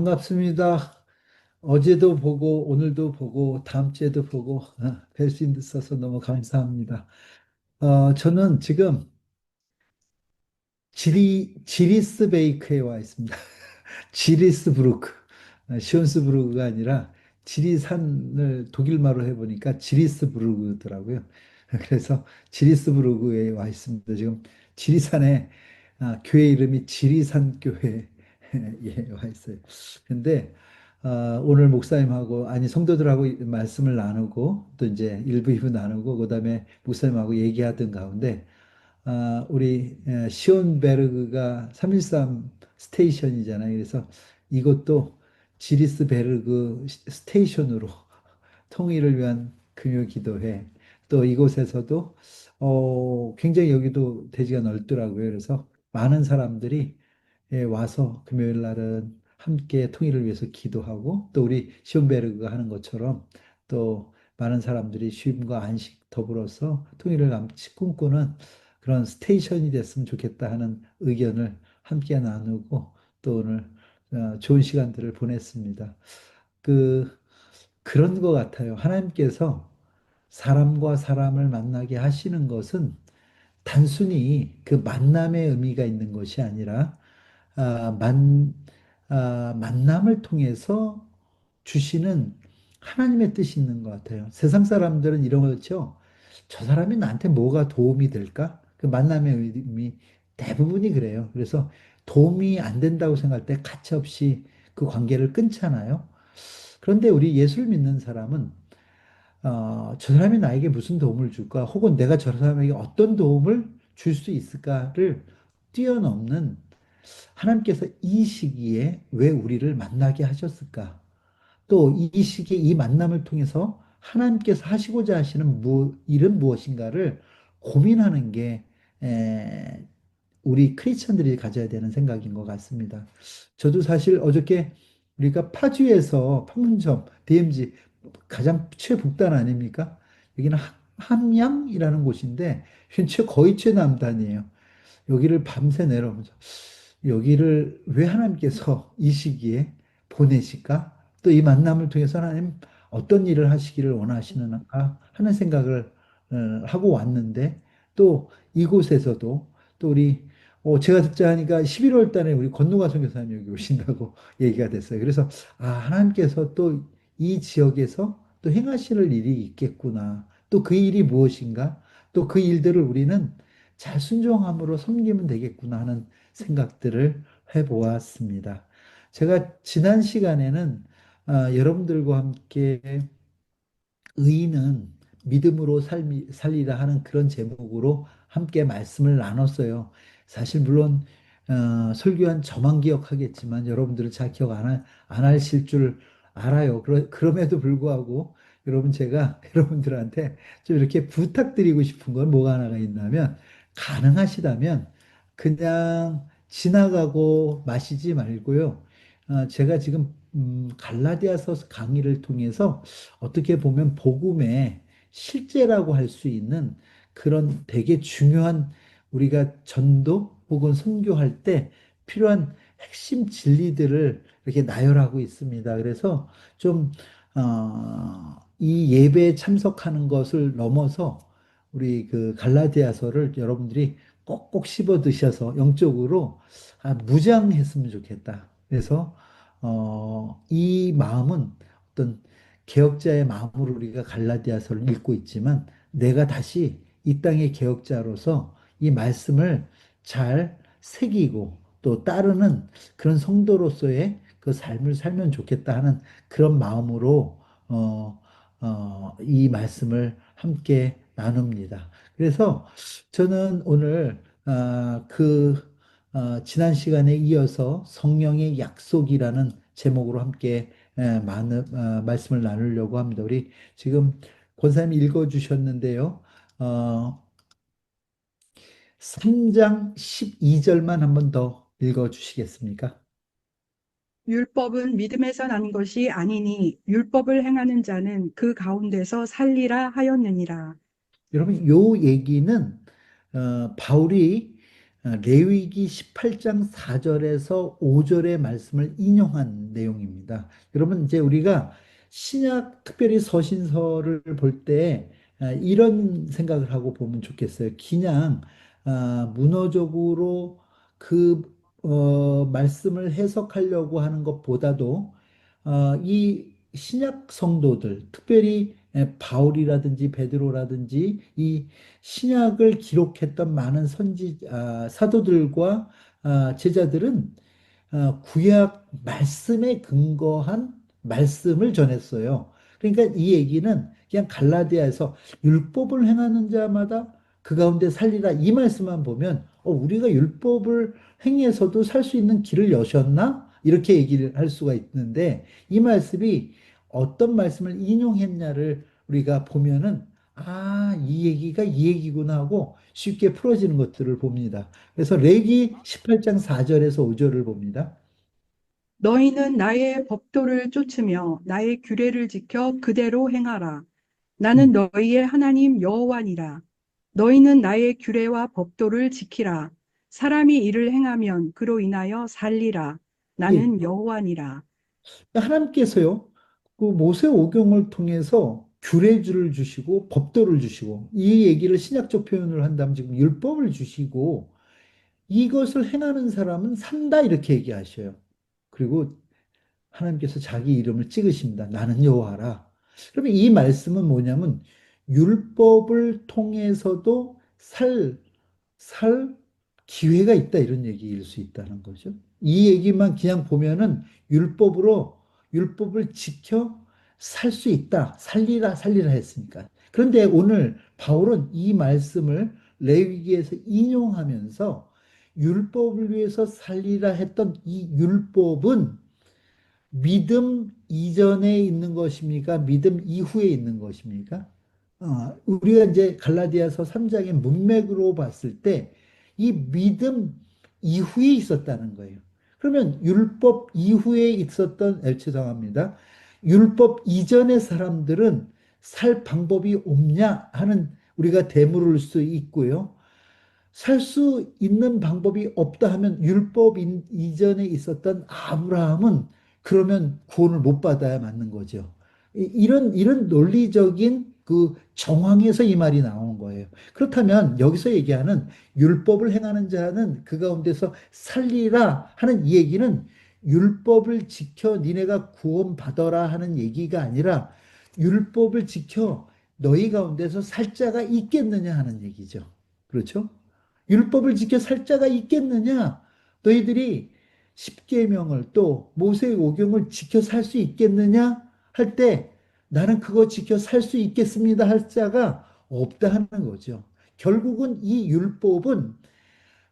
반갑습니다. 어제도 보고, 오늘도 보고, 다음 주에도 보고, 뵐 수 있어서 너무 감사합니다. 저는 지금 지리스 베이크에 와 있습니다. 지리스부르크. 시온스부르크가 아니라 지리산을 독일말로 해보니까 지리스부르크더라고요. 그래서 지리스부르크에 와 있습니다. 지금 지리산에 교회 이름이 지리산 교회에 와 있어요. 근데 오늘 목사님하고 아니 성도들하고 말씀을 나누고 또 이제 일부 이부 나누고 그다음에 목사님하고 얘기하던 가운데 우리 시온베르그가 313 스테이션이잖아요. 그래서 이것도 지리스베르그 스테이션으로 통일을 위한 금요 기도회 또 이곳에서도 굉장히 여기도 대지가 넓더라고요. 그래서 많은 사람들이 와서 금요일 날은 함께 통일을 위해서 기도하고 또 우리 시온베르그가 하는 것처럼 또 많은 사람들이 쉼과 안식 더불어서 통일을 같이 꿈꾸는 그런 스테이션이 됐으면 좋겠다 하는 의견을 함께 나누고 또 오늘 좋은 시간들을 보냈습니다. 그 그런 것 같아요. 하나님께서 사람과 사람을 만나게 하시는 것은 단순히 그 만남의 의미가 있는 것이 아니라 아, 만, 만남을 통해서 주시는 하나님의 뜻이 있는 것 같아요. 세상 사람들은 이런 거죠. 저 사람이 나한테 뭐가 도움이 될까? 그 만남의 의미 대부분이 그래요. 그래서 도움이 안 된다고 생각할 때 가차없이 그 관계를 끊잖아요. 그런데 우리 예수를 믿는 사람은 저 사람이 나에게 무슨 도움을 줄까? 혹은 내가 저 사람에게 어떤 도움을 줄 수 있을까를 뛰어넘는 하나님께서 이 시기에 왜 우리를 만나게 하셨을까? 또 이 시기에 이 만남을 통해서 하나님께서 하시고자 하시는 일은 무엇인가를 고민하는 게 에, 우리 크리스천들이 가져야 되는 생각인 것 같습니다. 저도 사실 어저께 우리가 파주에서 판문점, DMZ 가장 최북단 아닙니까? 여기는 함양이라는 곳인데 거의 최남단이에요. 여기를 밤새 내려오면서 여기를 왜 하나님께서 이 시기에 보내실까? 또 이 만남을 통해서 하나님 어떤 일을 하시기를 원하시는가 하는 생각을 하고 왔는데 또 이곳에서도 또 우리 제가 듣자 하니까 11월 달에 우리 권노가 선교사님 여기 오신다고 얘기가 됐어요. 그래서 하나님께서 또 이 지역에서 또 행하실 일이 있겠구나. 또 그 일이 무엇인가? 또 그 일들을 우리는 잘 순종함으로 섬기면 되겠구나 하는 생각들을 해보았습니다. 제가 지난 시간에는 여러분들과 함께 의인은 믿음으로 살리라 하는 그런 제목으로 함께 말씀을 나눴어요. 사실 물론 설교한 저만 기억하겠지만 여러분들은 잘 기억 안 하실 줄 알아요. 그럼에도 불구하고 여러분 제가 여러분들한테 좀 이렇게 부탁드리고 싶은 건 뭐가 하나가 있냐면 가능하시다면 그냥 지나가고 마시지 말고요. 제가 지금 갈라디아서 강의를 통해서 어떻게 보면 복음의 실제라고 할 수 있는 그런 되게 중요한 우리가 전도 혹은 선교할 때 필요한 핵심 진리들을 이렇게 나열하고 있습니다. 그래서 좀, 이 예배에 참석하는 것을 넘어서 우리 그 갈라디아서를 여러분들이 꼭꼭 씹어 드셔서 영적으로 무장했으면 좋겠다. 그래서 이 마음은 어떤 개혁자의 마음으로 우리가 갈라디아서를 읽고 있지만 내가 다시 이 땅의 개혁자로서 이 말씀을 잘 새기고 또 따르는 그런 성도로서의 그 삶을 살면 좋겠다 하는 그런 마음으로 어, 이 말씀을 함께 나눕니다. 그래서 저는 오늘 지난 시간에 이어서 성령의 약속이라는 제목으로 함께 말씀을 나누려고 합니다. 우리 지금 권사님이 읽어주셨는데요. 어, 3장 12절만 한번 더 읽어주시겠습니까? 율법은 믿음에서 난 것이 아니니 율법을 행하는 자는 그 가운데서 살리라 하였느니라. 여러분, 요 얘기는 바울이 레위기 18장 4절에서 5절의 말씀을 인용한 내용입니다. 여러분, 이제 우리가 신약, 특별히 서신서를 볼 때 이런 생각을 하고 보면 좋겠어요. 그냥 문어적으로 그 말씀을 해석하려고 하는 것보다도 이 신약 성도들, 특별히 바울이라든지 베드로라든지 이 신약을 기록했던 많은 사도들과 제자들은 구약 말씀에 근거한 말씀을 전했어요. 그러니까 이 얘기는 그냥 갈라디아에서 율법을 행하는 자마다 그 가운데 살리라 이 말씀만 보면 우리가 율법을 행해서도 살 수 있는 길을 여셨나? 이렇게 얘기를 할 수가 있는데 이 말씀이 어떤 말씀을 인용했냐를 우리가 보면은 이 얘기가 이 얘기구나 하고 쉽게 풀어지는 것들을 봅니다. 그래서 레기 18장 4절에서 5절을 봅니다. 너희는 나의 법도를 쫓으며 나의 규례를 지켜 그대로 행하라. 나는 음, 너희의 하나님 여호와니라. 너희는 나의 규례와 법도를 지키라. 사람이 이를 행하면 그로 인하여 살리라. 예. 나는 여호와니라. 하나님께서요, 그 모세 오경을 통해서 규례주를 주시고 법도를 주시고 이 얘기를 신약적 표현을 한다면 지금 율법을 주시고 이것을 행하는 사람은 산다 이렇게 얘기하셔요. 그리고 하나님께서 자기 이름을 찍으십니다. 나는 여호와라. 그러면 이 말씀은 뭐냐면 율법을 통해서도 살 기회가 있다 이런 얘기일 수 있다는 거죠. 이 얘기만 그냥 보면은 율법으로 율법을 지켜 살 수 있다. 살리라 살리라 했으니까. 그런데 오늘 바울은 이 말씀을 레위기에서 인용하면서 율법을 위해서 살리라 했던 이 율법은 믿음 이전에 있는 것입니까? 믿음 이후에 있는 것입니까? 우리가 이제 갈라디아서 3장의 문맥으로 봤을 때 이 믿음 이후에 있었다는 거예요. 그러면 율법 이후에 있었던, 죄송합니다. 율법 이전의 사람들은 살 방법이 없냐 하는 우리가 되물을 수 있고요. 살 수 있는 방법이 없다 하면 율법 이전에 있었던 아브라함은 그러면 구원을 못 받아야 맞는 거죠. 이런 논리적인 그 정황에서 이 말이 나온 거예요. 그렇다면 여기서 얘기하는 율법을 행하는 자는 그 가운데서 살리라 하는 이 얘기는 율법을 지켜 니네가 구원 받아라 하는 얘기가 아니라 율법을 지켜 너희 가운데서 살 자가 있겠느냐 하는 얘기죠. 그렇죠? 율법을 지켜 살 자가 있겠느냐? 너희들이 십계명을 또 모세의 오경을 지켜 살 수 있겠느냐? 할 때 나는 그거 지켜 살 수 있겠습니다 할 자가 없다 하는 거죠. 결국은 이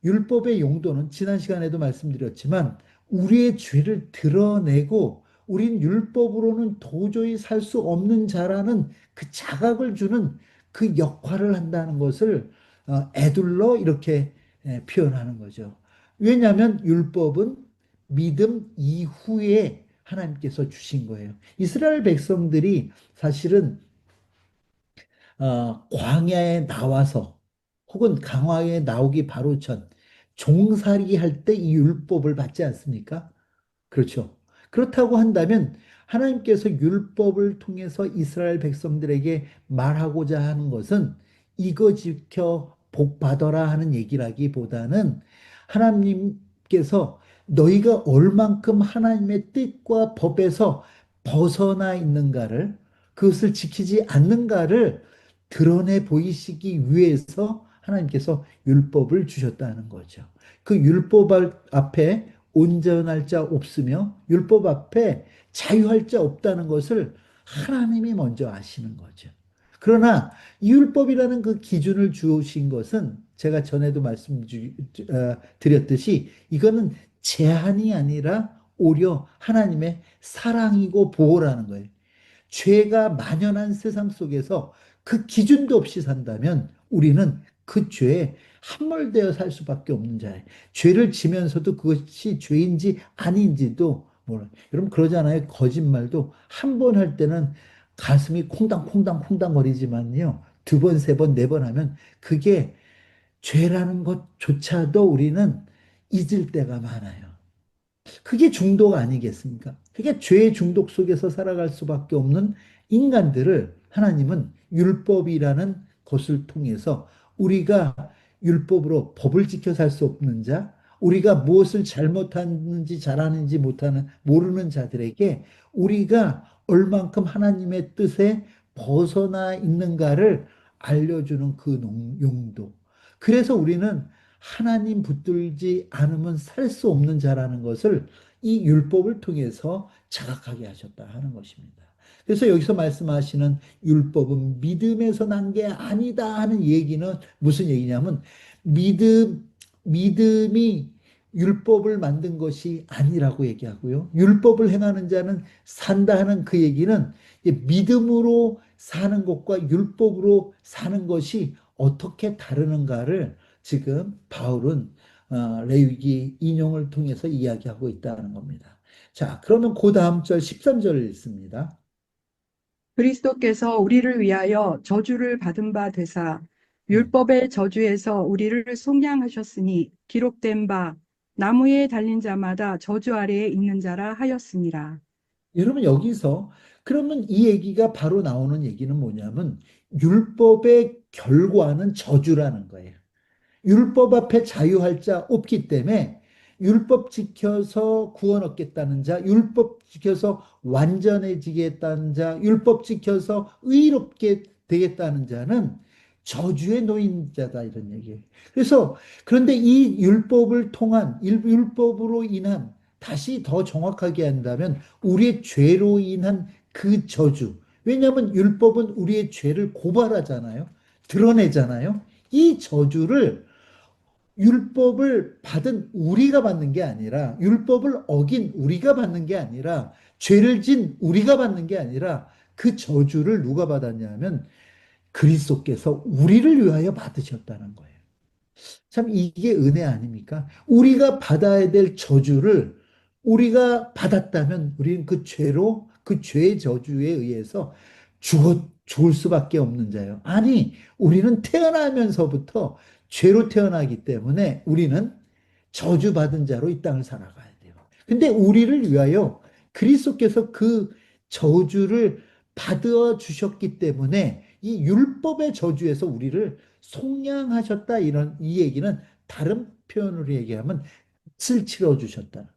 율법의 용도는 지난 시간에도 말씀드렸지만 우리의 죄를 드러내고 우린 율법으로는 도저히 살 수 없는 자라는 그 자각을 주는 그 역할을 한다는 것을 에둘러 이렇게 표현하는 거죠. 왜냐하면 율법은 믿음 이후에 하나님께서 주신 거예요. 이스라엘 백성들이 사실은 광야에 나와서 혹은 강화에 나오기 바로 전 종살이 할 때 이 율법을 받지 않습니까? 그렇죠. 그렇다고 한다면 하나님께서 율법을 통해서 이스라엘 백성들에게 말하고자 하는 것은 이거 지켜 복 받아라 하는 얘기라기보다는 하나님께서 너희가 얼만큼 하나님의 뜻과 법에서 벗어나 있는가를 그것을 지키지 않는가를 드러내 보이시기 위해서 하나님께서 율법을 주셨다는 거죠. 그 율법 앞에 온전할 자 없으며 율법 앞에 자유할 자 없다는 것을 하나님이 먼저 아시는 거죠. 그러나 이 율법이라는 그 기준을 주신 것은 제가 전에도 말씀드렸듯이 이거는 제한이 아니라 오히려 하나님의 사랑이고 보호라는 거예요. 죄가 만연한 세상 속에서 그 기준도 없이 산다면 우리는 그 죄에 함몰되어 살 수밖에 없는 자예요. 죄를 지면서도 그것이 죄인지 아닌지도 몰라요. 여러분 그러잖아요. 거짓말도 한 번 할 때는 가슴이 콩당콩당콩당 거리지만요. 두 번, 세 번, 네 번 하면 그게 죄라는 것조차도 우리는 잊을 때가 많아요. 그게 중독 아니겠습니까? 그게 죄의 중독 속에서 살아갈 수밖에 없는 인간들을 하나님은 율법이라는 것을 통해서 우리가 율법으로 법을 지켜 살 수 없는 자, 우리가 무엇을 잘못하는지 잘하는지 못하는 모르는 자들에게 우리가 얼만큼 하나님의 뜻에 벗어나 있는가를 알려주는 그 용도. 그래서 우리는 하나님 붙들지 않으면 살 수 없는 자라는 것을 이 율법을 통해서 자각하게 하셨다 하는 것입니다. 그래서 여기서 말씀하시는 율법은 믿음에서 난 게 아니다 하는 얘기는 무슨 얘기냐면 믿음이 율법을 만든 것이 아니라고 얘기하고요. 율법을 행하는 자는 산다 하는 그 얘기는 믿음으로 사는 것과 율법으로 사는 것이 어떻게 다르는가를 지금 바울은 레위기 인용을 통해서 이야기하고 있다는 겁니다. 자, 그러면 그 다음 절 13절을 읽습니다. 그리스도께서 우리를 위하여 저주를 받은 바 되사 네. 율법의 저주에서 우리를 속량하셨으니 기록된 바 나무에 달린 자마다 저주 아래에 있는 자라 하였습니다. 여러분 여기서 그러면 이 얘기가 바로 나오는 얘기는 뭐냐면 율법의 결과는 저주라는 거예요. 율법 앞에 자유할 자 없기 때문에 율법 지켜서 구원 얻겠다는 자, 율법 지켜서 완전해지겠다는 자, 율법 지켜서 의롭게 되겠다는 자는 저주의 노인자다 이런 얘기예요. 그래서 그런데 이 율법을 통한 율법으로 인한 다시 더 정확하게 한다면 우리의 죄로 인한 그 저주. 왜냐하면 율법은 우리의 죄를 고발하잖아요. 드러내잖아요. 이 저주를 율법을 받은 우리가 받는 게 아니라 율법을 어긴 우리가 받는 게 아니라 죄를 진 우리가 받는 게 아니라 그 저주를 누가 받았냐면 그리스도께서 우리를 위하여 받으셨다는 거예요. 참 이게 은혜 아닙니까? 우리가 받아야 될 저주를 우리가 받았다면 우리는 그 죄로 그 죄의 저주에 의해서 죽을 수밖에 없는 자예요. 아니, 우리는 태어나면서부터 죄로 태어나기 때문에 우리는 저주받은 자로 이 땅을 살아가야 돼요. 근데 우리를 위하여 그리스도께서 그 저주를 받아 주셨기 때문에 이 율법의 저주에서 우리를 속량하셨다 이런 이 얘기는 다른 표현으로 얘기하면 빚을 치러 주셨다.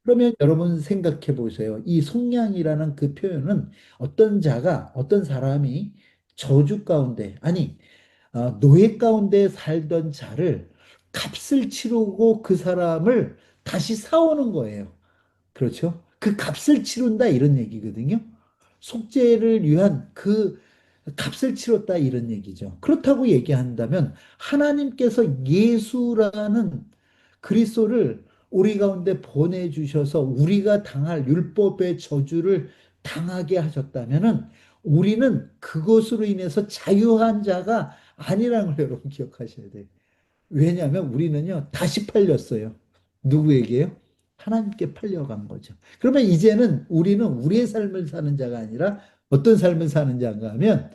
그러면 여러분 생각해 보세요. 이 속량이라는 그 표현은 어떤 자가 어떤 사람이 저주 가운데 아니 노예 가운데 살던 자를 값을 치르고 그 사람을 다시 사오는 거예요. 그렇죠? 그 값을 치른다 이런 얘기거든요. 속죄를 위한 그 값을 치렀다 이런 얘기죠. 그렇다고 얘기한다면 하나님께서 예수라는 그리스도를 우리 가운데 보내주셔서 우리가 당할 율법의 저주를 당하게 하셨다면은 우리는 그것으로 인해서 자유한 자가 아니라는 걸 여러분 기억하셔야 돼요. 왜냐하면 우리는요, 다시 팔렸어요. 누구에게요? 하나님께 팔려간 거죠. 그러면 이제는 우리는 우리의 삶을 사는 자가 아니라 어떤 삶을 사는 자인가 하면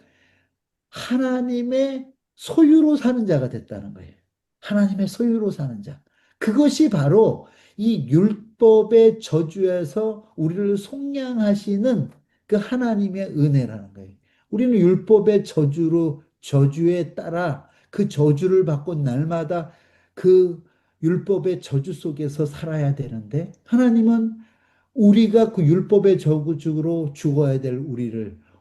하나님의 소유로 사는 자가 됐다는 거예요. 하나님의 소유로 사는 자. 그것이 바로 이 율법의 저주에서 우리를 속량하시는 그 하나님의 은혜라는 거예요. 우리는 율법의 저주에 따라 그 저주를 받고 날마다 그 율법의 저주 속에서 살아야 되는데 하나님은 우리가 그 율법의 저주로 죽어야 될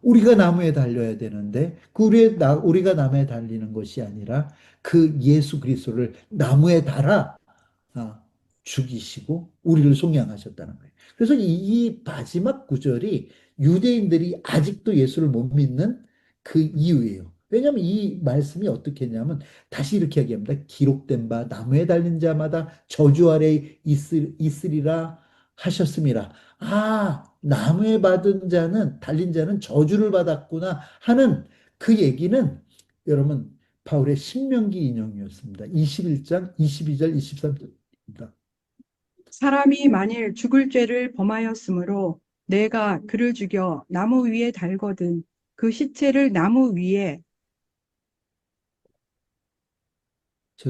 우리가 나무에 달려야 되는데 우리가 나무에 달리는 것이 아니라 그 예수 그리스도를 나무에 달아 아, 죽이시고 우리를 속량하셨다는 거예요. 그래서 이 마지막 구절이 유대인들이 아직도 예수를 못 믿는 그 이유예요. 왜냐하면 이 말씀이 어떻게 했냐면 다시 이렇게 얘기합니다. 기록된 바 나무에 달린 자마다 저주 아래 있으리라 하셨습니다. 아, 나무에 달린 자는 저주를 받았구나 하는 그 얘기는 여러분 바울의 신명기 인용이었습니다. 21장 22절 23절입니다. 사람이 만일 죽을 죄를 범하였으므로 내가 그를 죽여 나무 위에 달거든 그 시체를 나무 위에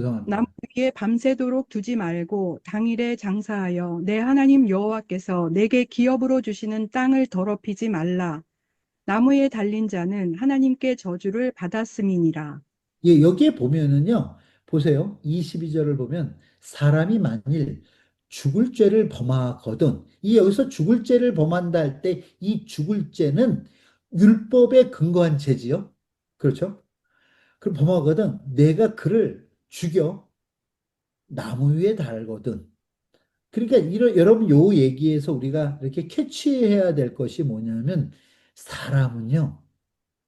나무 죄송합니다. 위에 밤새도록 두지 말고 당일에 장사하여 내 하나님 여호와께서 내게 기업으로 주시는 땅을 더럽히지 말라. 나무에 달린 자는 하나님께 저주를 받았음이니라. 예, 여기에 보면은요, 보세요. 22절을 보면 사람이 만일 죽을 죄를 범하거든, 이 여기서 죽을 죄를 범한다 할 때 이 죽을 죄는 율법에 근거한 죄지요. 그렇죠? 그럼 범하거든 내가 그를 죽여 나무 위에 달거든. 그러니까 여러분 요 얘기에서 우리가 이렇게 캐치해야 될 것이 뭐냐면 사람은요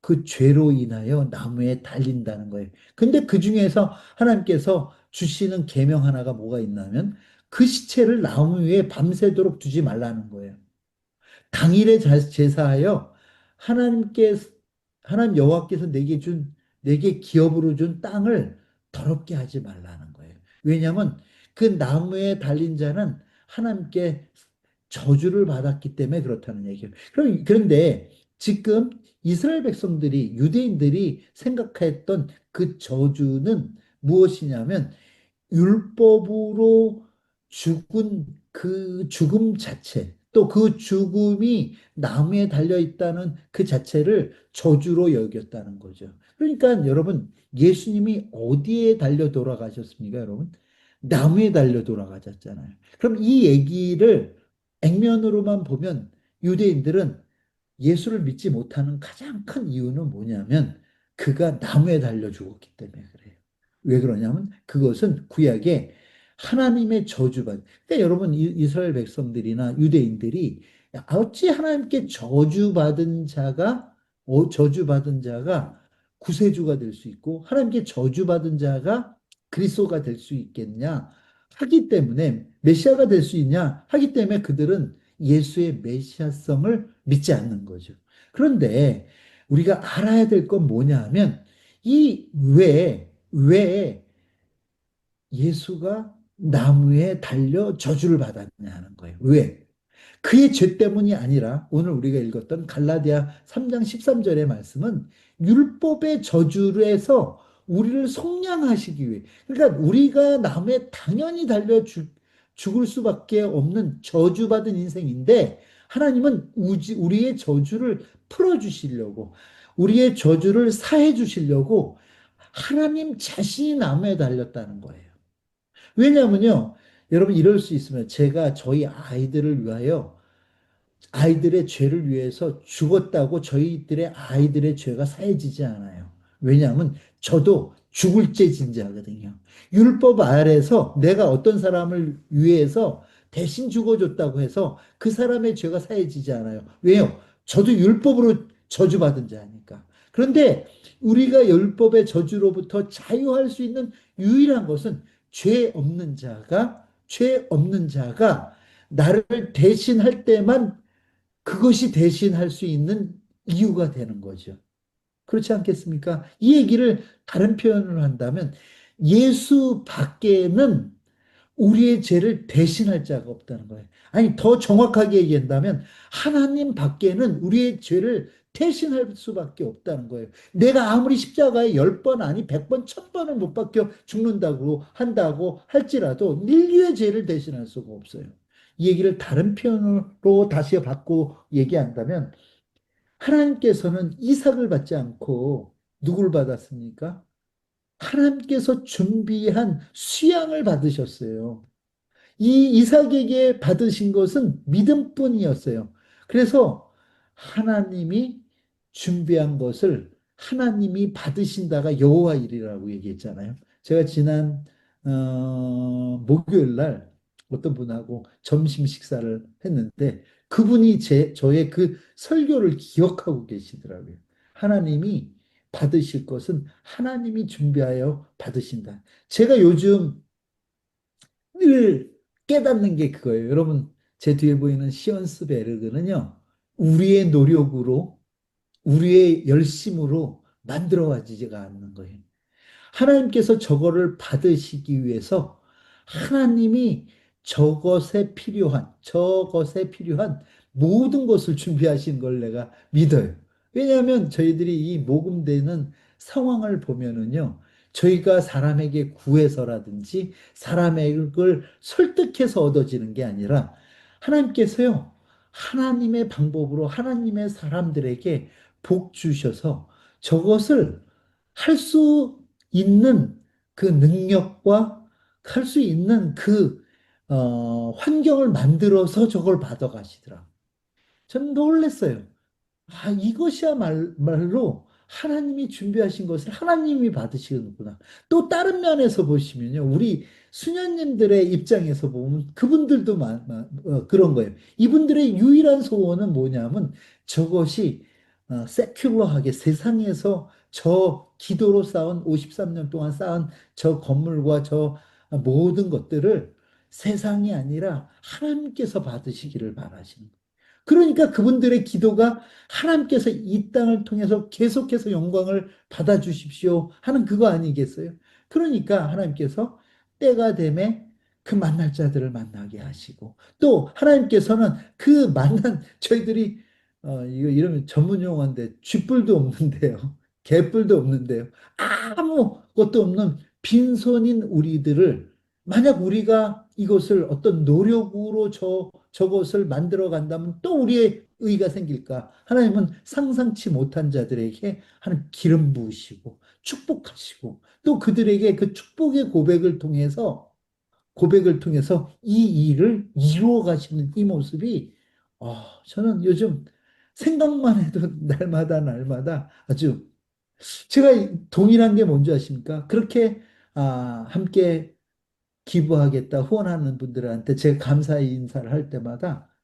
그 죄로 인하여 나무에 달린다는 거예요. 근데 그 중에서 하나님께서 주시는 계명 하나가 뭐가 있냐면 그 시체를 나무 위에 밤새도록 두지 말라는 거예요. 당일에 제사하여 하나님께 하나님 여호와께서 내게 기업으로 준 땅을 더럽게 하지 말라는 거예요. 왜냐하면 그 나무에 달린 자는 하나님께 저주를 받았기 때문에 그렇다는 얘기예요. 그런데 지금 이스라엘 백성들이 유대인들이 생각했던 그 저주는 무엇이냐면 율법으로 죽은 그 죽음 자체, 또 그 죽음이 나무에 달려 있다는 그 자체를 저주로 여겼다는 거죠. 그러니까 여러분, 예수님이 어디에 달려 돌아가셨습니까, 여러분? 나무에 달려 돌아가셨잖아요. 그럼 이 얘기를 액면으로만 보면 유대인들은 예수를 믿지 못하는 가장 큰 이유는 뭐냐면 그가 나무에 달려 죽었기 때문에 그래요. 왜 그러냐면 그것은 구약에 하나님의 저주받. 그러니까 여러분 이스라엘 백성들이나 유대인들이 어찌 하나님께 저주받은 자가 구세주가 될 수 있고 하나님께 저주받은 자가 그리스도가 될 수 있겠냐 하기 때문에 메시아가 될 수 있냐 하기 때문에 그들은 예수의 메시아성을 믿지 않는 거죠. 그런데 우리가 알아야 될 건 뭐냐 하면 왜 예수가 나무에 달려 저주를 받았냐 하는 거예요. 왜? 그의 죄 때문이 아니라 오늘 우리가 읽었던 갈라디아 3장 13절의 말씀은 율법의 저주를 해서 우리를 속량하시기 위해 그러니까 우리가 나무에 당연히 달려 죽을 수밖에 없는 저주받은 인생인데 하나님은 우리의 저주를 풀어주시려고 우리의 저주를 사해 주시려고 하나님 자신이 나무에 달렸다는 거예요. 왜냐하면요 여러분 이럴 수 있으면 제가 저희 아이들을 위하여 아이들의 죄를 위해서 죽었다고 저희들의 아이들의 죄가 사해지지 않아요. 왜냐하면 저도 죽을 죄 진자거든요. 율법 아래에서 내가 어떤 사람을 위해서 대신 죽어줬다고 해서 그 사람의 죄가 사해지지 않아요. 왜요? 저도 율법으로 저주받은 자니까. 그런데 우리가 율법의 저주로부터 자유할 수 있는 유일한 것은 죄 없는 자가 나를 대신할 때만 그것이 대신할 수 있는 이유가 되는 거죠. 그렇지 않겠습니까? 이 얘기를 다른 표현을 한다면 예수 밖에는 우리의 죄를 대신할 자가 없다는 거예요. 아니, 더 정확하게 얘기한다면 하나님 밖에는 우리의 죄를 대신할 수밖에 없다는 거예요. 내가 아무리 십자가에 10번 아니 100번, 1000번을 못 박혀 죽는다고 한다고 할지라도 인류의 죄를 대신할 수가 없어요. 이 얘기를 다른 표현으로 다시 바꿔 얘기한다면 하나님께서는 이삭을 받지 않고 누굴 받았습니까? 하나님께서 준비한 수양을 받으셨어요. 이 이삭에게 받으신 것은 믿음뿐이었어요. 그래서 하나님이 준비한 것을 하나님이 받으신다가 여호와 일이라고 얘기했잖아요. 제가 지난 목요일 날 어떤 분하고 점심 식사를 했는데 그분이 저의 그 설교를 기억하고 계시더라고요. 하나님이 받으실 것은 하나님이 준비하여 받으신다. 제가 요즘 늘 깨닫는 게 그거예요. 여러분, 제 뒤에 보이는 시언스베르그는요, 우리의 노력으로, 우리의 열심으로 만들어지지가 않는 거예요. 하나님께서 저거를 받으시기 위해서 하나님이 저것에 필요한 모든 것을 준비하신 걸 내가 믿어요. 왜냐하면 저희들이 이 모금되는 상황을 보면은요, 저희가 사람에게 구해서라든지 사람을 설득해서 얻어지는 게 아니라 하나님께서요, 하나님의 방법으로 하나님의 사람들에게 복 주셔서 저것을 할 수 있는 그 능력과 할 수 있는 그 환경을 만들어서 저걸 받아가시더라. 전 놀랐어요. 아, 이것이야말로 하나님이 준비하신 것을 하나님이 받으시는구나. 또 다른 면에서 보시면요. 우리 수녀님들의 입장에서 보면 그분들도 그런 거예요. 이분들의 유일한 소원은 뭐냐면 저것이 세큘러하게 세상에서 저 기도로 쌓은 53년 동안 쌓은 저 건물과 저 모든 것들을 세상이 아니라 하나님께서 받으시기를 바라시는 거예요. 그러니까 그분들의 기도가 하나님께서 이 땅을 통해서 계속해서 영광을 받아주십시오 하는 그거 아니겠어요? 그러니까 하나님께서 때가 되매 그 만날 자들을 만나게 하시고 또 하나님께서는 그 만난 저희들이 이거 이러면 전문 용어인데 쥐뿔도 없는데요. 개뿔도 없는데요. 아무것도 없는 빈손인 우리들을 만약 우리가 이것을 어떤 노력으로 저것을 만들어 간다면 또 우리의 의가 생길까? 하나님은 상상치 못한 자들에게 하는 기름 부으시고 축복하시고 또 그들에게 그 축복의 고백을 통해서 이 일을 이루어 가시는 이 모습이 저는 요즘 생각만 해도 날마다 아주 제가 동일한 게 뭔지 아십니까? 그렇게 함께 기부하겠다 후원하는 분들한테 제가 감사의 인사를 할 때마다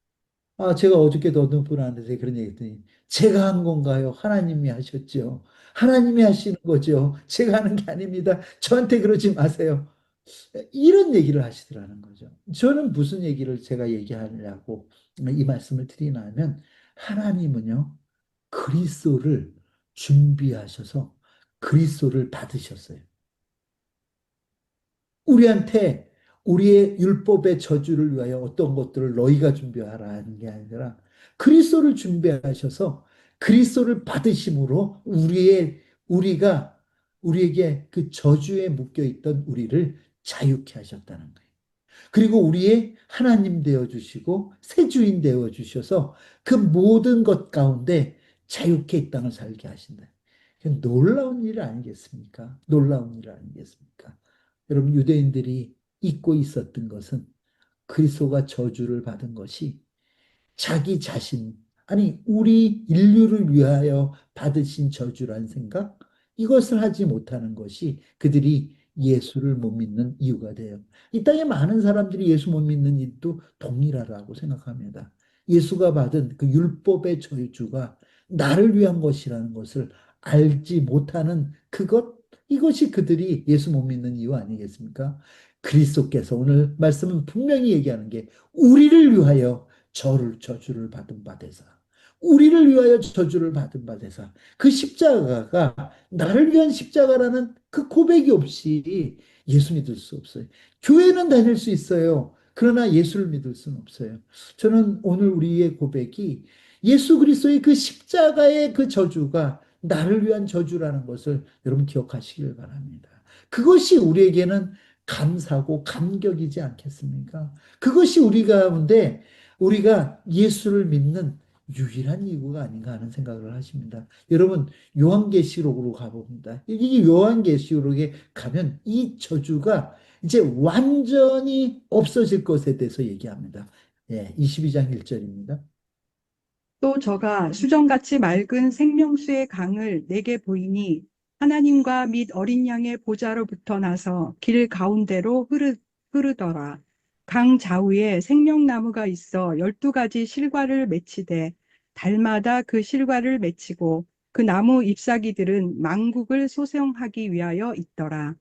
제가 어저께도 어떤 분한테 그런 얘기 했더니 제가 한 건가요? 하나님이 하셨죠. 하나님이 하시는 거죠. 제가 하는 게 아닙니다. 저한테 그러지 마세요. 이런 얘기를 하시더라는 거죠. 저는 무슨 얘기를 제가 얘기하려고 이 말씀을 드리나 하면 하나님은요. 그리스도를 준비하셔서 그리스도를 받으셨어요. 우리한테 우리의 율법의 저주를 위하여 어떤 것들을 너희가 준비하라 하는 게 아니라 그리스도를 준비하셔서 그리스도를 받으심으로 우리가 우리에게 그 저주에 묶여 있던 우리를 자유케 하셨다는 거예요. 그리고 우리의 하나님 되어 주시고 새 주인 되어 주셔서 그 모든 것 가운데 자유케 이 땅을 살게 하신다. 놀라운 일 아니겠습니까? 놀라운 일 아니겠습니까? 여러분 유대인들이 잊고 있었던 것은 그리스도가 저주를 받은 것이 자기 자신, 아니, 우리 인류를 위하여 받으신 저주란 생각? 이것을 하지 못하는 것이 그들이 예수를 못 믿는 이유가 돼요. 이 땅에 많은 사람들이 예수 못 믿는 일도 동일하다고 생각합니다. 예수가 받은 그 율법의 저주가 나를 위한 것이라는 것을 알지 못하는 이것이 그들이 예수 못 믿는 이유 아니겠습니까? 그리스도께서 오늘 말씀은 분명히 얘기하는 게 우리를 위하여 저주를 받은 바 되사 우리를 위하여 저주를 받은 바 되사 그 십자가가 나를 위한 십자가라는 그 고백이 없이 예수 믿을 수 없어요. 교회는 다닐 수 있어요. 그러나 예수를 믿을 수는 없어요. 저는 오늘 우리의 고백이 예수 그리스도의 그 십자가의 그 저주가 나를 위한 저주라는 것을 여러분 기억하시길 바랍니다. 그것이 우리에게는 감사고 감격이지 않겠습니까? 그것이 우리 가운데 우리가 예수를 믿는 유일한 이유가 아닌가 하는 생각을 하십니다. 여러분, 요한계시록으로 가봅니다. 이 요한계시록에 가면 이 저주가 이제 완전히 없어질 것에 대해서 얘기합니다. 22장 1절입니다. 또 저가 수정같이 맑은 생명수의 강을 내게 보이니 하나님과 및 어린 양의 보좌로부터 나서 길 가운데로 흐르더라. 강 좌우에 생명나무가 있어 12가지 실과를 맺히되 달마다 그 실과를 맺히고 그 나무 잎사귀들은 만국을 소생하기 위하여 있더라.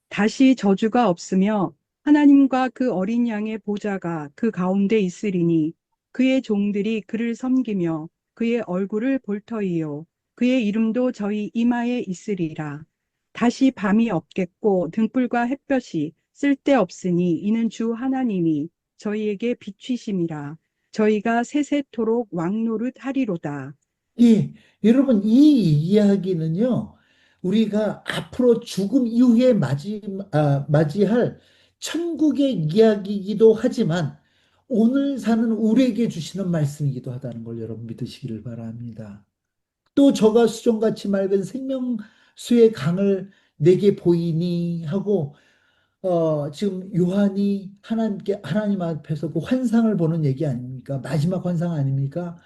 다시 저주가 없으며 하나님과 그 어린 양의 보좌가 그 가운데 있으리니 그의 종들이 그를 섬기며 그의 얼굴을 볼 터이요 그의 이름도 저희 이마에 있으리라. 다시 밤이 없겠고 등불과 햇볕이 쓸데없으니 이는 주 하나님이 저희에게 비추심이라. 저희가 세세토록 왕노릇 하리로다. 예, 여러분, 이 이야기는요, 우리가 앞으로 죽음 이후에 맞이할 천국의 이야기이기도 하지만 오늘 사는 우리에게 주시는 말씀이기도 하다는 걸 여러분 믿으시기를 바랍니다. 또 저가 수정같이 맑은 생명수의 강을 내게 보이니 하고 지금 요한이 하나님 앞에서 그 환상을 보는 얘기 아닙니까? 마지막 환상 아닙니까?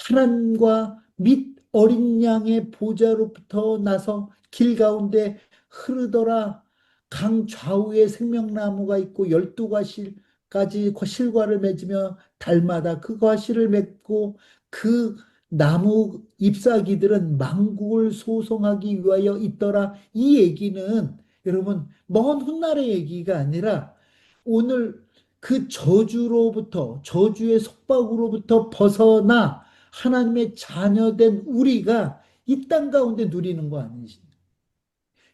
하나님과 및 어린 양의 보좌로부터 나서 길 가운데 흐르더라. 강 좌우에 생명나무가 있고 12가지 실과를 맺으며 달마다 그 과실을 맺고 그 나무 잎사귀들은 만국을 소송하기 위하여 있더라. 이 얘기는 여러분 먼 훗날의 얘기가 아니라 오늘 그 저주의 속박으로부터 벗어나 하나님의 자녀된 우리가 이 땅 가운데 누리는 거 아니십니까?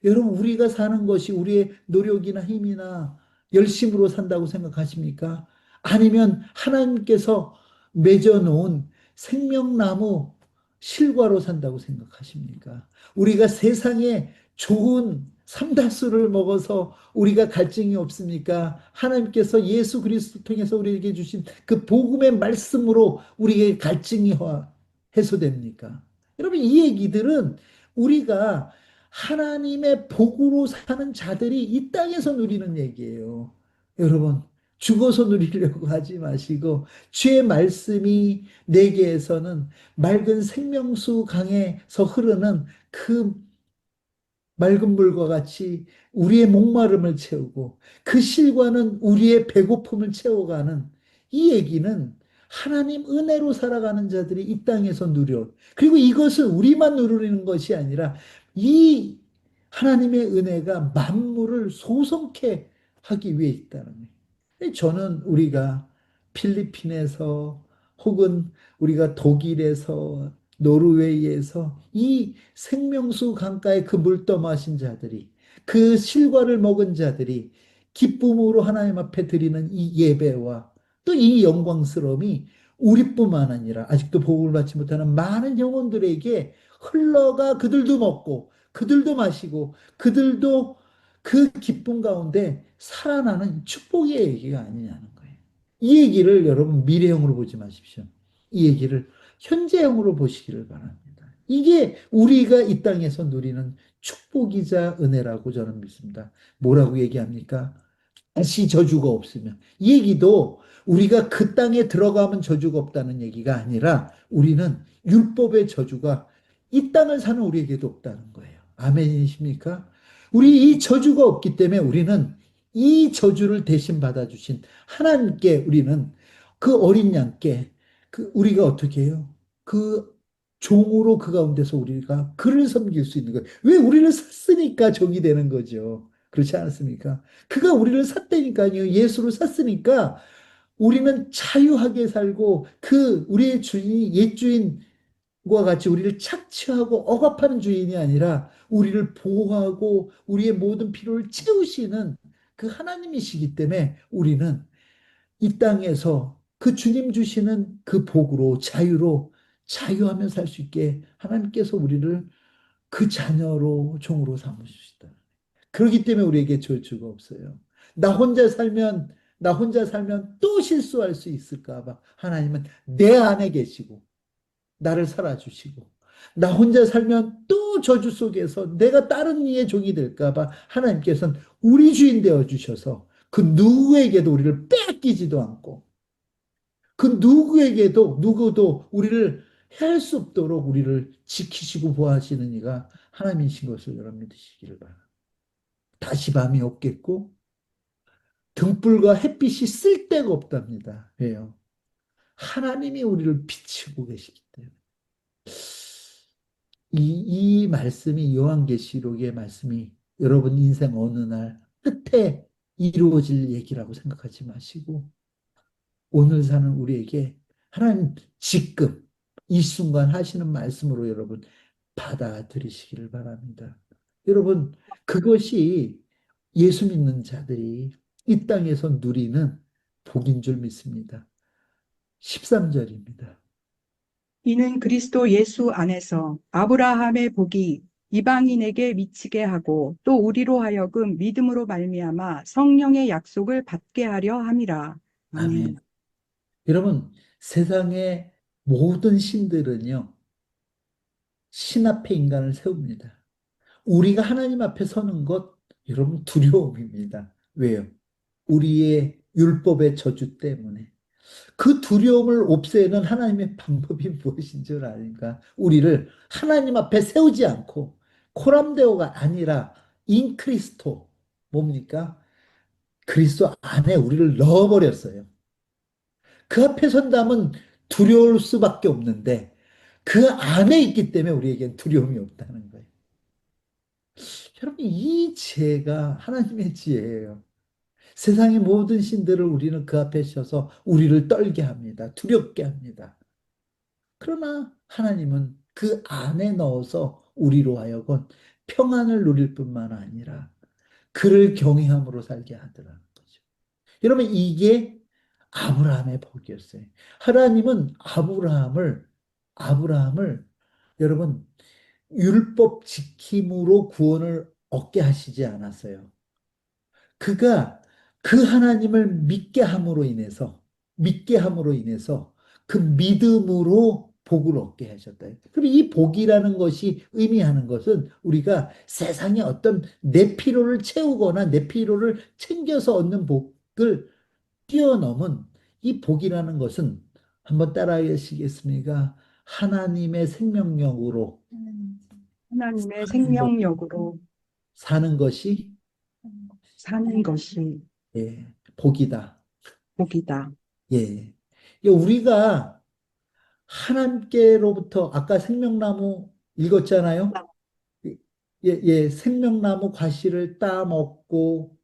여러분, 우리가 사는 것이 우리의 노력이나 힘이나 열심으로 산다고 생각하십니까? 아니면 하나님께서 맺어놓은 생명나무 실과로 산다고 생각하십니까? 우리가 세상에 좋은 삼다수를 먹어서 우리가 갈증이 없습니까? 하나님께서 예수 그리스도 통해서 우리에게 주신 그 복음의 말씀으로 우리에게 갈증이 해소됩니까? 여러분, 이 얘기들은 우리가 하나님의 복으로 사는 자들이 이 땅에서 누리는 얘기예요. 여러분, 죽어서 누리려고 하지 마시고 주의 말씀이 내게에서는 맑은 생명수 강에서 흐르는 그 맑은 물과 같이 우리의 목마름을 채우고 그 실과는 우리의 배고픔을 채워가는 이 얘기는 하나님 은혜로 살아가는 자들이 이 땅에서 누려. 그리고 이것은 우리만 누리는 것이 아니라 이 하나님의 은혜가 만물을 소성케 하기 위해 있다는 거예요. 저는 우리가 필리핀에서 혹은 우리가 독일에서 노르웨이에서 이 생명수 강가의 그 물떠 마신 자들이 그 실과를 먹은 자들이 기쁨으로 하나님 앞에 드리는 이 예배와 또 이 영광스러움이 우리뿐만 아니라 아직도 복을 받지 못하는 많은 영혼들에게 흘러가 그들도 먹고 그들도 마시고 그들도 그 기쁨 가운데 살아나는 축복의 얘기가 아니냐는 거예요. 이 얘기를 여러분 미래형으로 보지 마십시오. 이 얘기를 현재형으로 보시기를 바랍니다. 이게 우리가 이 땅에서 누리는 축복이자 은혜라고 저는 믿습니다. 뭐라고 얘기합니까? 다시 저주가 없으면. 이 얘기도 우리가 그 땅에 들어가면 저주가 없다는 얘기가 아니라 우리는 율법의 저주가 이 땅을 사는 우리에게도 없다는 거예요. 아멘이십니까? 우리 이 저주가 없기 때문에 우리는 이 저주를 대신 받아주신 하나님께 우리는 그 어린 양께 우리가 어떻게 해요? 그 종으로 그 가운데서 우리가 그를 섬길 수 있는 거예요. 왜 우리를 샀으니까 종이 되는 거죠. 그렇지 않습니까? 그가 우리를 샀다니까요. 예수를 샀으니까 우리는 자유하게 살고 그 우리의 주인이 옛 주인과 같이 우리를 착취하고 억압하는 주인이 아니라 우리를 보호하고 우리의 모든 필요를 채우시는 그 하나님이시기 때문에 우리는 이 땅에서 그 주님 주시는 그 복으로 자유로 자유하며 살 수 있게 하나님께서 우리를 그 자녀로 종으로 삼으시다. 그렇기 때문에 우리에게 저주가 없어요. 나 혼자 살면 또 실수할 수 있을까 봐 하나님은 내 안에 계시고 나를 살아주시고 나 혼자 살면 또 저주 속에서 내가 다른 이의 종이 될까 봐 하나님께서는 우리 주인 되어 주셔서 그 누구에게도 우리를 빼앗기지도 않고 그 누구도 우리를 해할 수 없도록 우리를 지키시고 보호하시는 이가 하나님이신 것을 여러분 믿으시기를 바랍니다. 다시 밤이 없겠고 등불과 햇빛이 쓸데가 없답니다. 왜요? 하나님이 우리를 비추고 계시기 때문에. 이 말씀이 요한계시록의 말씀이 여러분 인생 어느 날 끝에 이루어질 얘기라고 생각하지 마시고 오늘 사는 우리에게 하나님 지금 이 순간 하시는 말씀으로 여러분 받아들이시기를 바랍니다. 여러분 그것이 예수 믿는 자들이 이 땅에서 누리는 복인 줄 믿습니다. 13절입니다. 이는 그리스도 예수 안에서 아브라함의 복이 이방인에게 미치게 하고 또 우리로 하여금 믿음으로 말미암아 성령의 약속을 받게 하려 함이라. 아멘. 아멘. 여러분, 세상의 모든 신들은요, 신 앞에 인간을 세웁니다. 우리가 하나님 앞에 서는 것, 여러분, 두려움입니다. 왜요? 우리의 율법의 저주 때문에. 그 두려움을 없애는 하나님의 방법이 무엇인 줄 아닌가? 우리를 하나님 앞에 세우지 않고 코람데오가 아니라 인크리스토 뭡니까? 그리스도 안에 우리를 넣어버렸어요. 그 앞에 선다면 두려울 수밖에 없는데 그 안에 있기 때문에 우리에겐 두려움이 없다는 거예요. 여러분, 이 지혜가 하나님의 지혜예요. 세상의 모든 신들을 우리는 그 앞에 서서 우리를 떨게 합니다. 두렵게 합니다. 그러나 하나님은 그 안에 넣어서 우리로 하여금 평안을 누릴 뿐만 아니라 그를 경외함으로 살게 하더라는 거죠. 여러분, 이게 아브라함의 복이었어요. 하나님은 아브라함을 여러분 율법 지킴으로 구원을 얻게 하시지 않았어요. 그가 그 하나님을 믿게 함으로 인해서 그 믿음으로 복을 얻게 하셨다. 그럼 이 복이라는 것이 의미하는 것은 우리가 세상에 어떤 내 필요를 채우거나 내 필요를 챙겨서 얻는 복을 뛰어넘은 이 복이라는 것은 한번 따라하시겠습니까? 하나님의 생명력으로 하나님의 사는 것, 생명력으로 사는 것이 사는 것이 복이다. 복이다. 예. 우리가 하나님께로부터 아까 생명나무 읽었잖아요. 생명나무 과실을 따먹고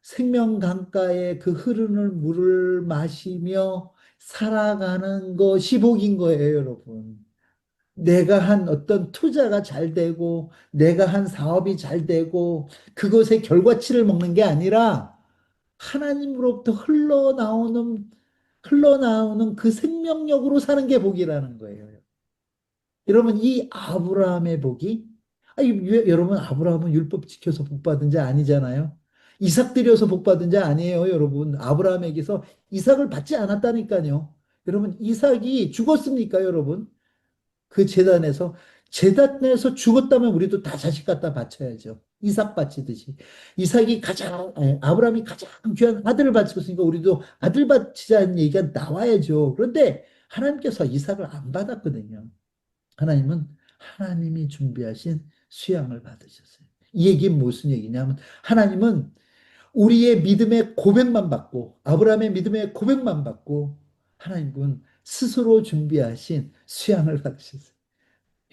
생명 강가에 그 흐르는 물을 마시며 살아가는 것이 복인 거예요, 여러분. 내가 한 어떤 투자가 잘 되고, 내가 한 사업이 잘 되고, 그것의 결과치를 먹는 게 아니라 하나님으로부터 흘러나오는 그 생명력으로 사는 게 복이라는 거예요. 여러분, 이 아브라함의 복이, 여러분, 아브라함은 율법 지켜서 복 받은 자 아니잖아요. 이삭 드려서 복 받은 자 아니에요, 여러분. 아브라함에게서 이삭을 받지 않았다니까요. 여러분, 이삭이 죽었습니까, 여러분? 그 재단에서 죽었다면 우리도 다 자식 갖다 바쳐야죠. 이삭 바치듯이. 아브라함이 가장 귀한 아들을 바쳤으니까 우리도 아들 바치자는 얘기가 나와야죠. 그런데 하나님께서 이삭을 안 받았거든요. 하나님은 하나님이 준비하신 수양을 받으셨어요. 이 얘기는 무슨 얘기냐면 하나님은 우리의 믿음의 고백만 받고 아브라함의 믿음의 고백만 받고 하나님은 스스로 준비하신 수양을 받으셨어요.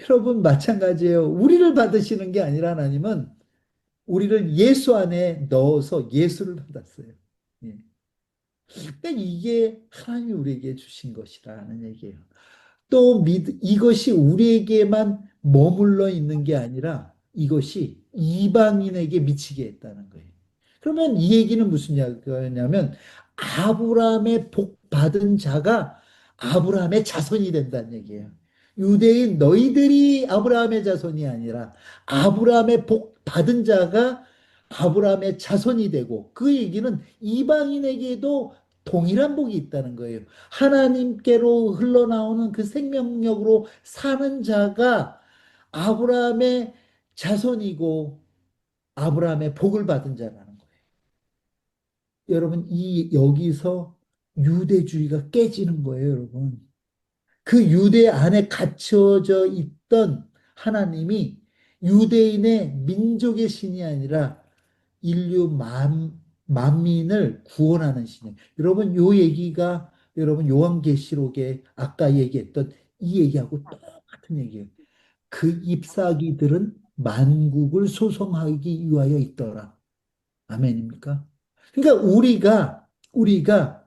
여러분 마찬가지예요. 우리를 받으시는 게 아니라 하나님은 우리를 예수 안에 넣어서 예수를 받았어요. 예. 그러니까 이게 하나님이 우리에게 주신 것이라는 얘기예요. 또 이것이 우리에게만 머물러 있는 게 아니라 이것이 이방인에게 미치게 했다는 거예요. 그러면 이 얘기는 무슨 얘기냐면 아브라함의 복 받은 자가 아브라함의 자손이 된다는 얘기예요. 유대인 너희들이 아브라함의 자손이 아니라 아브라함의 복 받은 자가 아브라함의 자손이 되고 그 얘기는 이방인에게도 동일한 복이 있다는 거예요. 하나님께로 흘러나오는 그 생명력으로 사는 자가 아브라함의 자손이고 아브라함의 복을 받은 자라는 거예요. 여러분, 여기서 유대주의가 깨지는 거예요, 여러분. 그 유대 안에 갇혀져 있던 하나님이 유대인의 민족의 신이 아니라 인류 만민을 구원하는 신이에요. 여러분, 여러분 요한계시록에 아까 얘기했던 이 얘기하고 똑같은 얘기예요. 그 잎사귀들은 만국을 소송하기 위하여 있더라. 아멘입니까? 그러니까 우리가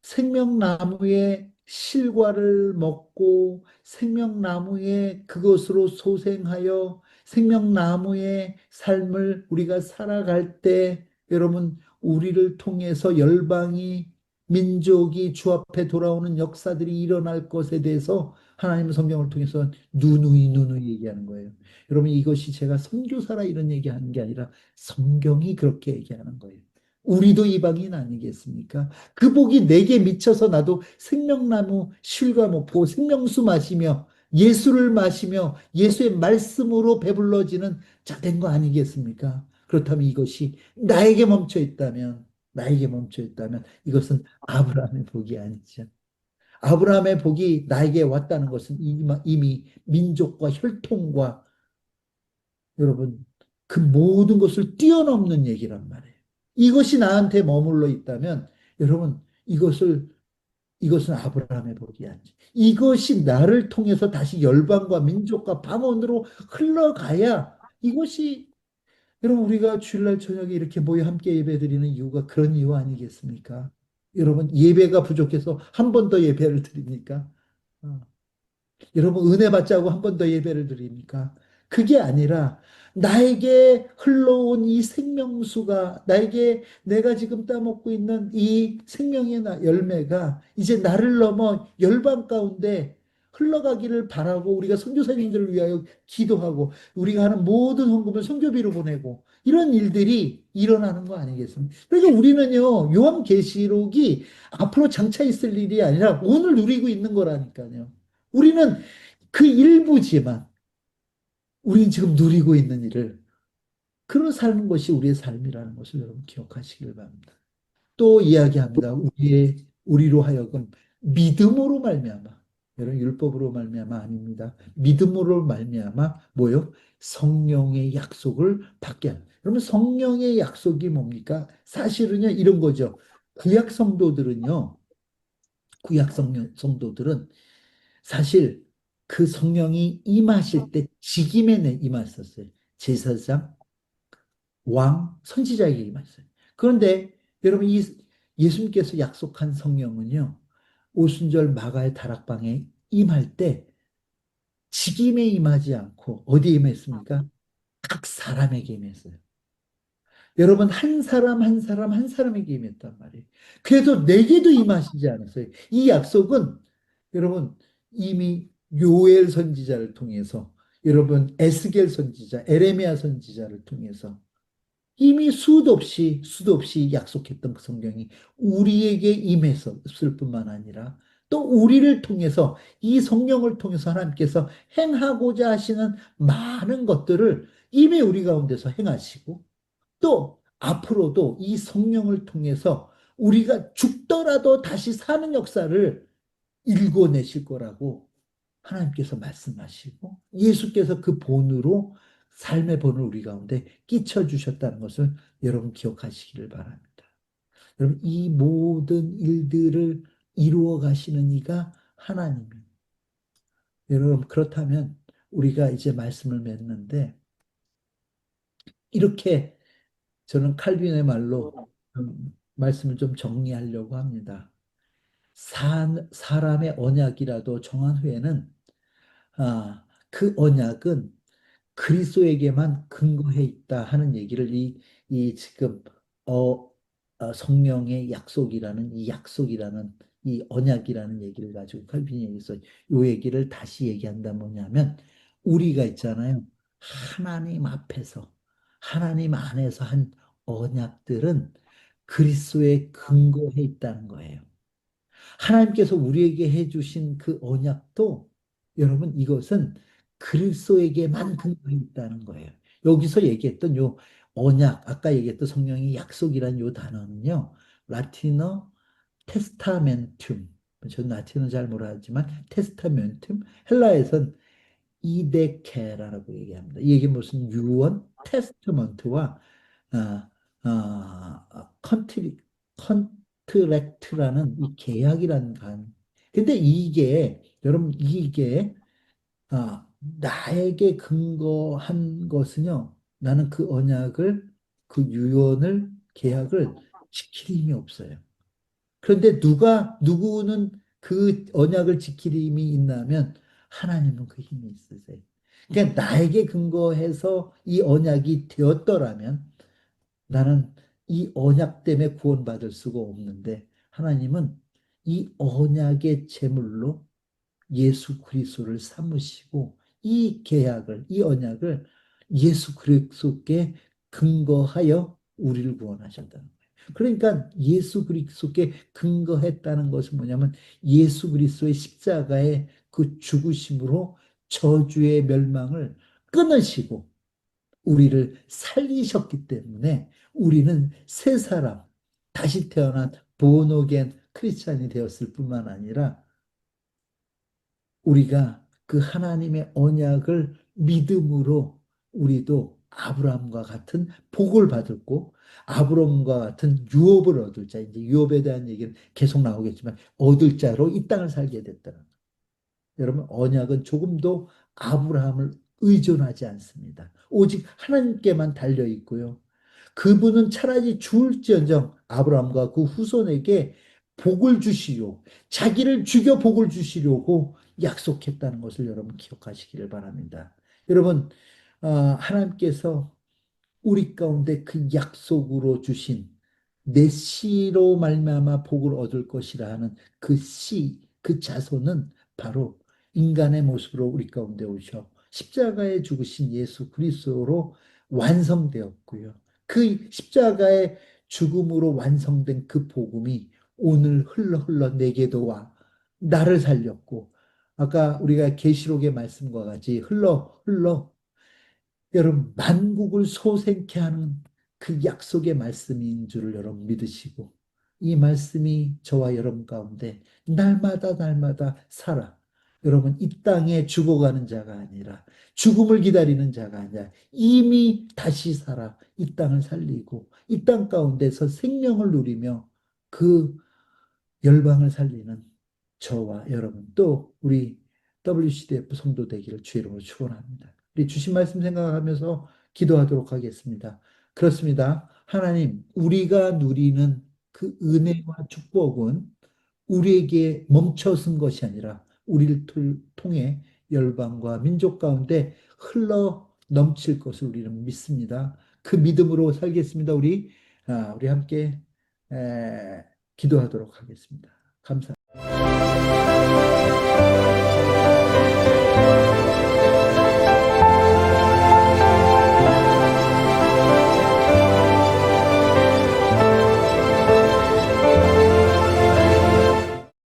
생명나무의 실과를 먹고 생명나무의 그것으로 소생하여 생명나무의 삶을 우리가 살아갈 때 여러분 우리를 통해서 열방이 민족이 주 앞에 돌아오는 역사들이 일어날 것에 대해서 하나님은 성경을 통해서 누누이 누누이 얘기하는 거예요. 여러분 이것이 제가 선교사라 이런 얘기하는 게 아니라 성경이 그렇게 얘기하는 거예요. 우리도 이방인 아니겠습니까? 그 복이 내게 미쳐서 나도 생명나무 실과 먹고 생명수 마시며 예수를 마시며 예수의 말씀으로 배불러지는 자 된 거 아니겠습니까? 그렇다면 이것이 나에게 멈춰 있다면 이것은 아브라함의 복이 아니죠. 아브라함의 복이 나에게 왔다는 것은 이미 민족과 혈통과 여러분 그 모든 것을 뛰어넘는 얘기란 말이에요. 이것이 나한테 머물러 있다면 여러분 이것은 아브라함의 복이 아니지. 이것이 나를 통해서 다시 열방과 민족과 방언으로 흘러가야 이것이 여러분 우리가 주일날 저녁에 이렇게 모여 함께 예배드리는 이유가 그런 이유 아니겠습니까? 여러분 예배가 부족해서 한 번 더 예배를 드립니까? 어. 여러분 은혜 받자고 한 번 더 예배를 드립니까? 그게 아니라 나에게 흘러온 이 생명수가 나에게 내가 지금 따먹고 있는 이 생명의 열매가 이제 나를 넘어 열방 가운데 흘러가기를 바라고 우리가 선교사님들을 위하여 기도하고 우리가 하는 모든 헌금을 선교비로 보내고 이런 일들이 일어나는 거 아니겠습니까? 그러니까 우리는요 요한계시록이 앞으로 장차 있을 일이 아니라 오늘 누리고 있는 거라니까요. 우리는 그 일부지만 우리는 지금 누리고 있는 일을 그런 사는 것이 우리의 삶이라는 것을 여러분 기억하시길 바랍니다. 또 이야기합니다. 우리로 하여금 믿음으로 말미암아 여러분 율법으로 말미암아 아닙니다. 믿음으로 말미암아 뭐요? 성령의 약속을 받게 합니다. 여러분 성령의 약속이 뭡니까? 사실은요 이런 거죠. 구약 성도들은요. 성도들은 사실 그 성령이 임하실 때 직임에 임하셨어요. 제사장, 왕, 선지자에게 임하셨어요. 그런데 여러분 이 예수님께서 약속한 성령은요. 오순절 마가의 다락방에 임할 때 직임에 임하지 않고 어디에 임했습니까? 각 사람에게 임했어요. 여러분 한 사람 한 사람 한 사람에게 임했단 말이에요. 그래도 내게도 임하시지 않았어요. 이 약속은 여러분 이미 요엘 선지자를 통해서 여러분 에스겔 선지자, 에레미야 선지자를 통해서 이미 수도 없이 약속했던 그 성경이 우리에게 임했을 뿐만 아니라 또 우리를 통해서 이 성령을 통해서 하나님께서 행하고자 하시는 많은 것들을 이미 우리 가운데서 행하시고 또 앞으로도 이 성령을 통해서 우리가 죽더라도 다시 사는 역사를 일궈내실 거라고 하나님께서 말씀하시고 예수께서 그 본으로 삶의 본을 우리 가운데 끼쳐 주셨다는 것을 여러분 기억하시기를 바랍니다. 여러분 이 모든 일들을 이루어 가시는 이가 하나님입니다. 여러분 그렇다면 우리가 이제 말씀을 맺는데 이렇게 저는 칼빈의 말로 말씀을 좀 정리하려고 합니다. 사람의 언약이라도 정한 후에는 그 언약은 그리스도에게만 근거해 있다 하는 얘기를 이 지금 어, 성령의 약속이라는 이 약속이라는 이 언약이라는 얘기를 가지고 칼빈이 얘기해서 이 얘기를 다시 얘기한다 뭐냐면 우리가 있잖아요. 하나님 앞에서 하나님 안에서 한 언약들은 그리스도에 근거해 있다는 거예요. 하나님께서 우리에게 해주신 그 언약도 여러분 이것은 그리스도에게만 근거해 있다는 거예요. 여기서 얘기했던 요 언약, 아까 얘기했던 성령의 약속이란 요 단어는요, 라틴어 테스타멘툼, 저는 라틴어 잘 몰라하지만 테스타멘툼, 헬라에선 이데케라고 얘기합니다. 이게 무슨 유언, 테스트먼트와 컨트리, 컨트랙트라는 이 계약이라는 간. 근데 이게 여러분 이게 나에게 근거한 것은요. 나는 그 언약을 그 유언을 계약을 지킬 힘이 없어요. 그런데 누구는 그 언약을 지킬 힘이 있나면 하나님은 그 힘이 있으세요. 그러니까 나에게 근거해서 이 언약이 되었더라면 나는 이 언약 때문에 구원받을 수가 없는데 하나님은 이 언약의 제물로 예수 그리스도를 삼으시고 이 계약을, 이 언약을 예수 그리스도께 근거하여 우리를 구원하셨다는 거예요. 그러니까 예수 그리스도께 근거했다는 것은 뭐냐면 예수 그리스도의 십자가의 그 죽으심으로 저주의 멸망을 끊으시고 우리를 살리셨기 때문에 우리는 새 사람, 다시 태어난 본어겐 크리스찬이 되었을 뿐만 아니라 우리가 그 하나님의 언약을 믿음으로 우리도 아브라함과 같은 복을 받았고 아브라함과 같은 유업을 얻을 자, 이제 유업에 대한 얘기는 계속 나오겠지만 얻을 자로 이 땅을 살게 됐다는 거예요. 여러분, 언약은 조금도 아브라함을 의존하지 않습니다. 오직 하나님께만 달려 있고요. 그분은 차라리 죽을지언정 아브라함과 그 후손에게 복을 주시려, 자기를 죽여 복을 주시려고 약속했다는 것을 여러분 기억하시기를 바랍니다. 여러분, 하나님께서 우리 가운데 그 약속으로 주신 내 씨로 말미암아 복을 얻을 것이라 하는 그 씨, 그 자손은 바로 인간의 모습으로 우리 가운데 오셔 십자가에 죽으신 예수 그리스도로 완성되었고요. 그 십자가의 죽음으로 완성된 그 복음이 오늘 흘러 흘러 내게도 와 나를 살렸고 아까 우리가 계시록의 말씀과 같이 흘러 흘러 여러분 만국을 소생케 하는 그 약속의 말씀인 줄을 여러분 믿으시고 이 말씀이 저와 여러분 가운데 날마다 날마다 살아 여러분 이 땅에 죽어가는 자가 아니라 죽음을 기다리는 자가 아니라 이미 다시 살아 이 땅을 살리고 이 땅 가운데서 생명을 누리며 그 열방을 살리는 저와 여러분 또 우리 WCDF 성도 되기를 주의 이름으로 축원합니다. 우리 주신 말씀 생각하면서 기도하도록 하겠습니다. 그렇습니다. 하나님, 우리가 누리는 그 은혜와 축복은 우리에게 멈춰선 것이 아니라 우리를 통해 열방과 민족 가운데 흘러 넘칠 것을 우리는 믿습니다. 그 믿음으로 살겠습니다. 우리 함께 기도하도록 하겠습니다. 감사합니다.